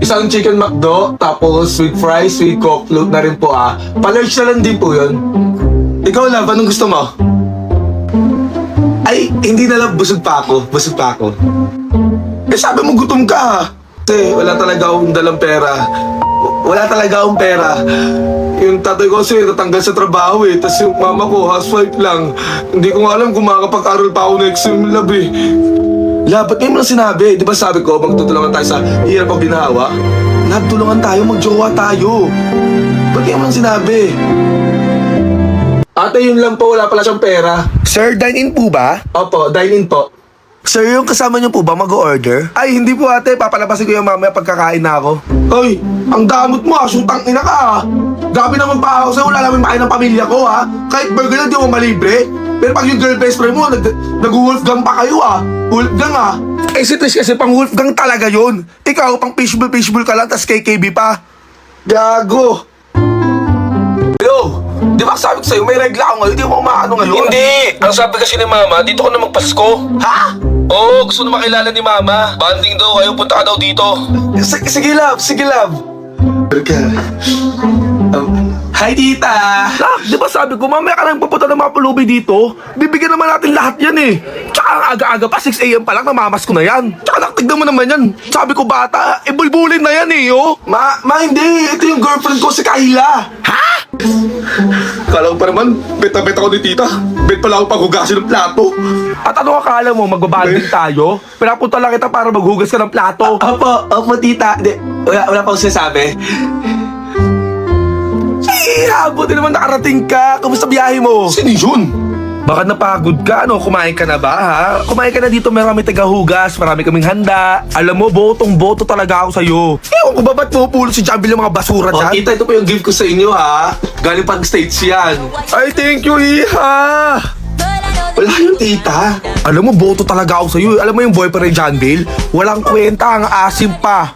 Isang chicken McDo, tapos with fries, with coke float na rin po Pa-large na lang din po yun. Ikaw, love, anong gusto mo? Ay, hindi na lang, busog pa ako. Eh, sabi mo gutom ka. Kasi wala talaga akong dalang pera. Wala talaga akong pera. Yung tatay ko kasi natanggal sa trabaho Tapos yung mama ko, housewife lang. Hindi ko nga alam kung makakapag-aral pa ako next sem, love Love, ba't ngayon mo lang sinabi? Di ba sabi ko, magtutulungan tayo sa hirap o ginawa? Love, tulungan tayo, magjowa tayo. Ba't ngayon mo lang sinabi? Ate, yun lang po, wala pala siyang pera. Sir, dine-in po ba? Opo, dine-in po. Sir, yung kasama niyo po ba mag-order? Ay, hindi po ate, papalabasin ko yung mamaya pagkakain na ako. Hoy, ang damot mo sutang ina ka Grabe naman pa ako sa'yo, wala namin makain ng pamilya ko Kahit burger lang di mo malibre. Pero pag yung girl best friend mo, nag-wolfgang pa kayo Wolfgang Eh si Trish kasi pang wolfgang talaga yun. Ikaw pang fishbowl ka lang, tas KKB pa. Gago. Hello, di ba sabi ko sa'yo, may regla ako ngayon, di mo maano ngayon? Hindi! Ang sabi kasi ni Mama, dito ko na magpasko. Ha? Oo, gusto na makilala ni Mama. Banding daw kayo, punta ka daw dito. Sige love. Hi tita! Di ba sabi ko, mamaya ka nang pupunta ng mga pulubi dito? Bibigyan naman natin lahat yan Tsaka ang aga-aga pa, 6 AM pa lang, namamas ko na yan. Tsaka tignan mo naman yan. Sabi ko bata, bulbulin na yan Ma, hindi. Ito yung girlfriend ko, si Kayla. Ha? Kala ko pa naman, beta-beta ko ni tita. Bet pala ako paghugasin ng plato. At ano akala mo, magbabanding tayo? Pinapunta lang kita para maghugas ka ng plato. Opo tita. Wala pa akong sinasabi. Buti naman nakarating ka. Kamusta biyahe mo? Sino yun? Baka napagod ka, Kumain ka na ba, ha? Kumain ka na dito, marami tagahugas, marami kaming handa. Alam mo, botong-boto talaga ako sa'yo. Ewan ko ba ba't pupulot si Jambil yung mga basura dyan? Tita, ito po yung gift ko sa inyo, ha? Galing pang States yan. Ay, thank you, Iha! Wala yung tita. Alam mo, boto talaga ako sa'yo. Alam mo yung boyfriend ni Jambil? Walang kwenta, ang asim pa.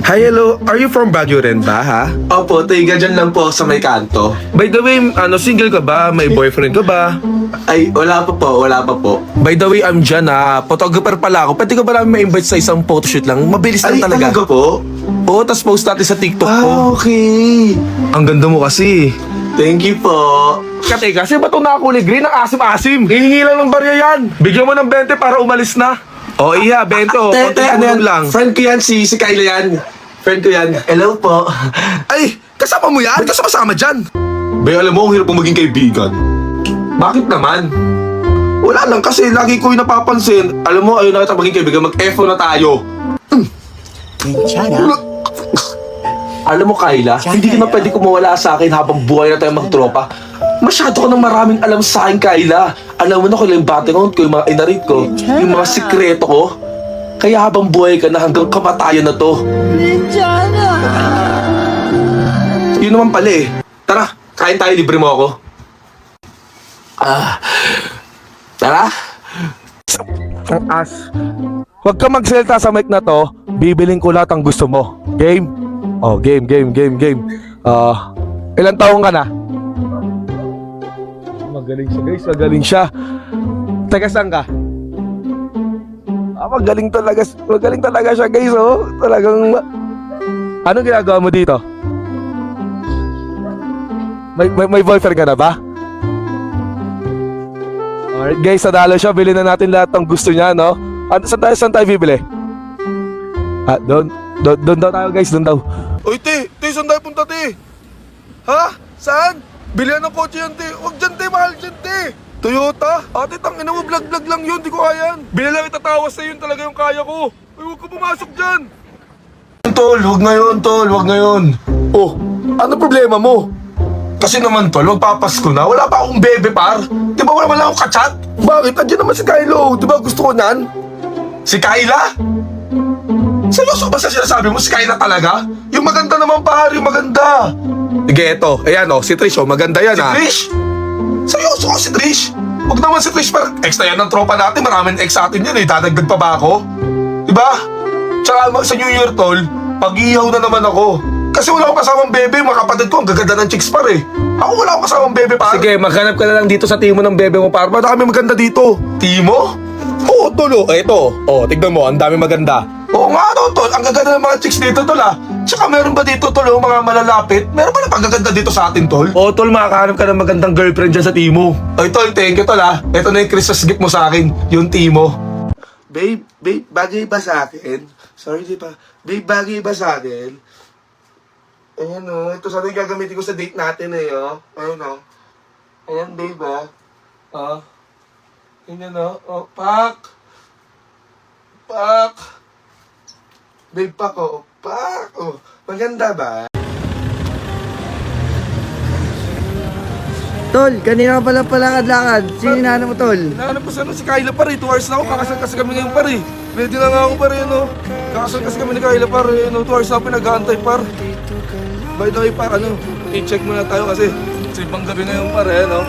Hi, hello. Are you from Baguio rin ba, ha? Opo, taiga dyan lang po sa may kanto. By the way, single ka ba? May boyfriend ka ba? Ay, wala pa po. By the way, I'm Jan, ha. Photographer pala ako. Pwede ka ba namin ma-invite sa isang photoshoot lang? Mabilis lang talaga. Ay, talaga po? Oo, tas post natin sa TikTok ko. Okay. Ang ganda mo kasi. Thank you po. Kasi ba ito nakakulay green? Ang asim-asim. Hihingi lang ng barya yan. Bigyan mo ng 20 para umalis na. O, iya, bento. Konti ano lang. Friend ko yan, si Kayla yan. Friend ko yan. Hello po. Ay, kasama mo yan? Ba't ka sumasama dyan? Bay, alam mo, ang hirap mong maging kaibigan. Bakit naman? Wala lang, kasi lagi ko yung napapansin. Alam mo, ayun na kita maging kaibigan, mag-EFO na tayo. Alam mo, Kayla, hindi ka na pwede kumawala sa akin habang buhay na tayo magtropa. Masyado ka nang maraming alam sa akin, Kayla. Alam mo na kung yung background ko, yung mga inarit ko, yung mga sikreto ko. Kaya habang buhay ka na hanggang kamatayan na to. Yun naman pala Tara, kain tayo, libre mo ako. Tara. Ang as. Huwag ka magsalita sa mic na to. Bibiling ko lahat ang gusto mo. Game? Oh, game. Ilang taong ka na? Magaling siya, guys. Magaling siya. Taga saan ka? Magaling talaga siya, guys, Talagang... Anong ginagawa mo dito? May boyfriend ka na ba? Alright, guys, sadalo siya. Bilhin na natin lahat ng gusto niya, Saan tayo bibili? Doon daw tayo, guys. Doon daw. Uy, te, saan tayo punta, te? Ha? Saan? Bilihan ng kotse yan, te. Huwag dyan, te. Mahal dyan, te. Toyota? Ate, tangina mo, vlog lang yun, di ko kaya yan. Binilang itatawas na yun talaga yung kaya ko. Ay, huwag ka pumasok dyan. Tol, huwag ngayon. Oh, ano problema mo? Kasi naman, tol, magpapasko na. Wala pa akong bebe, par. Di ba wala akong kachat? Bakit? Andiyan naman si Kylo. Di ba gusto ko nan? Si Kayla? Seryoso ba sa sinasabi mo si Kayla talaga? Yung maganda naman, par, yung maganda. Sige, eto. Ayan, si Trish, maganda yan, ha? Si Trish? Seryoso ko si Trish? Huwag naman si Trish, par. Ex na yan ng tropa natin. Maraming ex sa atin yan, Dadagdag pa ba ako? Diba? Tsaka sa New Year, tol, pag-ihaw na naman ako. Kasi wala akong kasamang bebe. Mga kapatid ko, ang gaganda ng chicks, par, Ako wala akong kasamang bebe, par. Sige, maghanap ka na lang dito sa timo ng bebe mo, par. Madami maganda dito. Timo? Oo, tol, Ito. Tignan mo, ang dami maganda. Oo Oo nga, no, tol. Ang gaganda ng mga chicks dito, tol, ah. Tsaka meron ba dito, tol, oh, mga malalapit? Meron ba na pagaganda dito sa atin, tol? Oo, tol, makakahanap ka ng magandang girlfriend dyan sa Timo. Oy, tol, thank you, tol, ah. Ito na yung Christmas gift mo sa akin, yung Timo. Babe, bagay ba sa akin? Sorry, di ba? Babe, bagay ba sa akin? Ayan o, ito sana yung gagamitin ko sa date natin eh, oh. Ayan o. Ayan, babe, ah. Ah. Ganyan, no? Oh, pak. Pak. Babe, pak, oh. Pak, oh. Maganda ba? Tol, kanina ka pala palakad-lakad. Sino hinahanap mo, Tol? Nahanap ko sana si Kyla pare, 2 hours na ako, kakasal kasi kami ngayon pare. Ready na nga ako pare, no? Kakasal kasi kami ni Kyla pare, no? 2 hours na ako pinag-aantay par. By the way par, i-check muna tayo kasi sibang gabi na yung pare, no?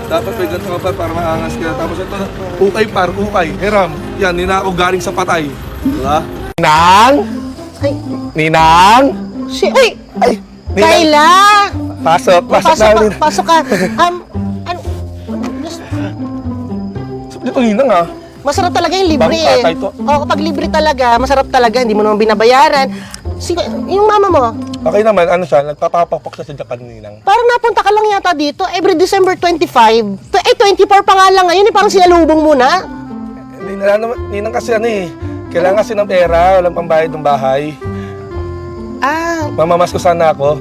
Dapat may ganito ka par para maangas ka. Tapos ito na, ukay par, ukay. Hiram, yan, ninakaw galing sa patay. Diba? Ninang! Ay, Ninang! uy! Ay, Kayla! Pasok, pasok na ulit. Pasok ka. Ano, Ito Ninang ah. masarap talaga yung libre eh. Bangkatay to. Oo, kapag libre talaga, masarap talaga. Hindi mo naman binabayaran. Yung mama mo, Okay naman, ano siya, nagpapapakpok siya sa Japan Ninang. parang napunta ka lang yata dito every December 25. 24 pa nga lang ngayon eh. Parang sinalubong mo na. Hindi na naman, Ninang kasi kailangan kasi ng pera, walang pambayad ng bahay. Ah, Mamamas ko sana ako,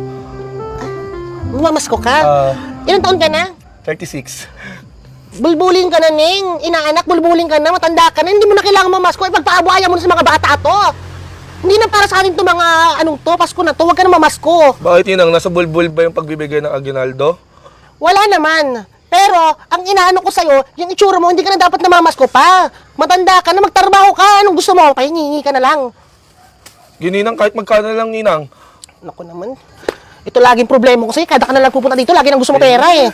mamasko ka. Ilang taon ka na? 36. Bulbuling ka na, Ning. Inaanak, bulbuling ka na, matanda ka na. Hindi mo na kailangan mamasko. Ipagpaabuhayan mo na sa mga bata to. Hindi na para sa akin to mga Pasko na to. Huwag ka na mamasko. Bakit Ninang, nasa bulbul ba yung pagbibigay ng Aguinaldo? Wala naman. Pero, ang inaano ko sa'yo, yung itsura mo, hindi ka na dapat namamasko pa. Matanda ka na, magtrabaho ka. Anong gusto mo? Pahingi ka na lang. Gininang, kahit magkano lang Ninang. Naku naman. Ito laging problema ko sa'yo. Kada ka na lang pupunta dito, lagi nang gusto mo pera eh.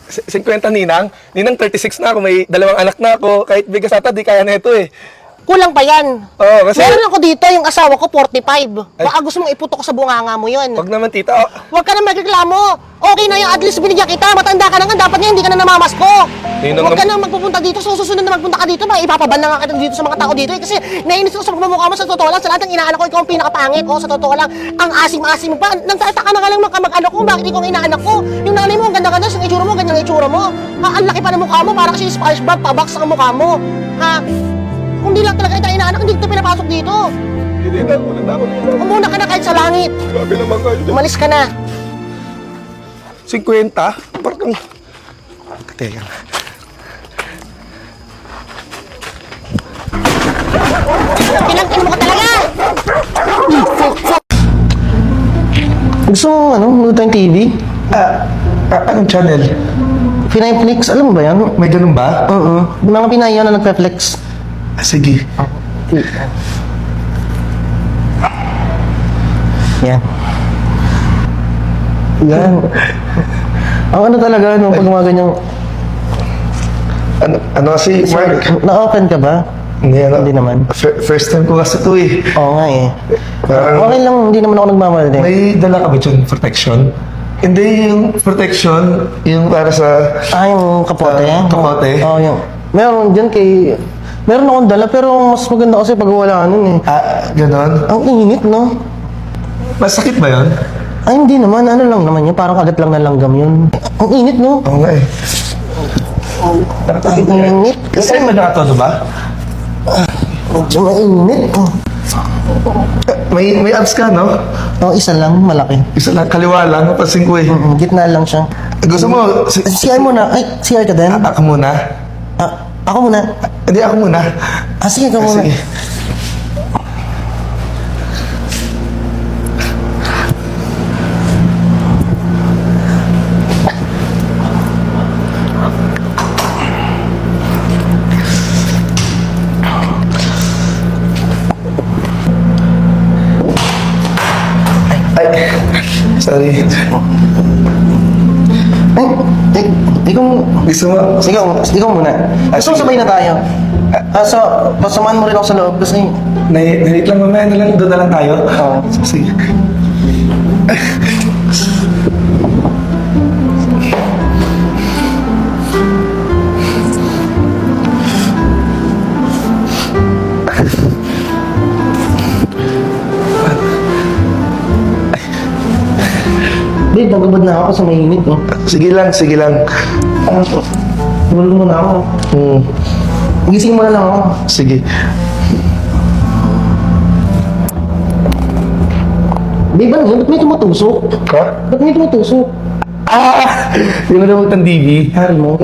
50 Ninang? Ninang, 36 na ako, may 2 anak na ako. Kahit bigas ata, di kaya na ito eh. Kulang pa yan. Oo, kasi... Meron ako dito, yung asawa ko, 45. Baka gusto mong iputok ko sa bunganga mo yun. Wag naman tita, oh. Huwag ka na magreklamo. Okay na yung at least binigyan kita. Matanda ka na nga, dapat nga hindi ka na namamasko. Ninang Huwag ka na magpupunta dito. So, susunod na magpunta ka dito, ipapaban na nga kita dito sa mga tao dito. Kasi nainis ko sa pagmamukha mo, sa totoo lang. Sa lahat ng inaanak ko, ikaw ang pinakapangit. Sa totoo lang. Ang asim-asim mo pa. Nagtataka na nga lang mag-anak ko, bakit ikaw ang inaanak ko? Yung nanay mo, ang ganda-ganda. Yung itsura mo, ganyan ang itsura mo. Ang laki pa ng mukha mo, para kasi SpongeBob, pabaks ang mukha mo. Kung di lang talaga kita inaanak, hindi kita pinapasok dito. Hindi na, wala na ako Ninang. Umuna ka na kahit sa langit. Grabe naman kayo. Umalis ka na. 50? Parang... Teka. Pinagtino mo ka talaga! Gusto mo, manood tayong TV? Anong channel? Pinayflix, alam mo ba yan? May ganun ba? Oo. Mga Pinay yan na nagpa-flex. Sige. Yan. Yan. Ang ano talaga, pag mga ganyang... Ano kasi, Mark? Na-open ka ba? Hindi naman. First time ko kasi ito eh. Oo nga eh. Parang- Okay lang, hindi naman ako nagmamadali. May dala ka ba dyan, protection? Hindi yung protection, yung para sa... Yung kapote. Kapote? Oo, yung... Meron dyan kay... Meron akong dala, pero mas maganda kasi pag wala nun eh. Ganon? Ang init, no? Masakit ba yun? Ay, hindi naman. Ano lang naman yun. Parang kagat lang na langgam yun. Ang init, no? Oo nga eh. Ang init. Kasi may nakatono ba? Medyo mainit. May abs ka, no? Oo, isa lang. Malaki. Isa lang, kaliwa lang, napansin ko eh. Gitna lang siya. Gusto mo, CR muna. Ay, CR ka din? ako muna? Ako muna. Hindi, ako muna. Sige, ka muna. Sige. Ay, sorry. Ay, ikaw, Gusto mo? ikaw muna. Gusto mo sige. sabay na tayo? So, pasamahan mo rin ako sa loob kasi... Nahit lang mamaya na lang, doon na lang tayo. Oo. Sige. na ako sa mainit, oh. Sige lang, sige lang. Tulog muna ako. Gising mo na lang ako. Sige. Babe, ano yun? Ba't may tumutusok? Ha? Ba't may tumutusok? Hindi mo na magtang TV. Hari mo?